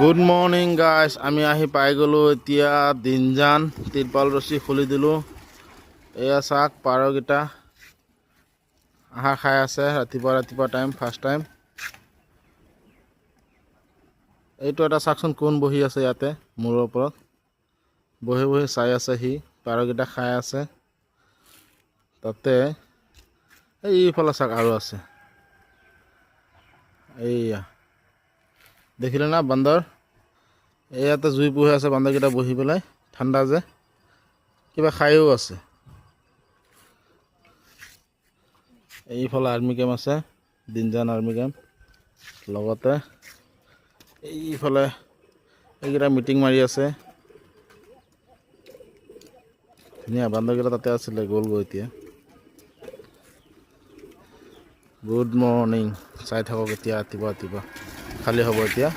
Good morning guys, আমি আহি পাই গ'লোঁ এতিয়া দিনজান। তিৰপাল ৰছী খুলি দিলোঁ। এয়া চাওক পাৰকেইটা আহাৰ খাই আছে ৰাতিপুৱা টাইম, ফাৰ্ষ্ট টাইম। এইটো এটা চাওকচোন কোন বহি আছে ইয়াতে মূৰৰ ওপৰত বহি বহি চাই আছে। সি পাৰকেইটা খাই আছে। তাতে এইফালে চাওক আৰু আছে। এইয়া দেখিলে না বান্দৰ। ইয়াতে জুই পোহে আছে বান্দৰকেইটা বহি পেলাই, ঠাণ্ডা যে কিবা খায়ো আছে। এইফালে আৰ্মি কেম্প আছে, দিনজান আৰ্মি কেম্প। লগতে এইফালে এইকেইটা মিটিং মাৰি আছে। ধুনীয়া বান্দৰকেইটা তাতে আছিলে, গ'লগৈ এতিয়া। গুড মৰ্ণিং, চাই থাকক এতিয়া ৰাতিপুৱা খালী হ'ব এতিয়া।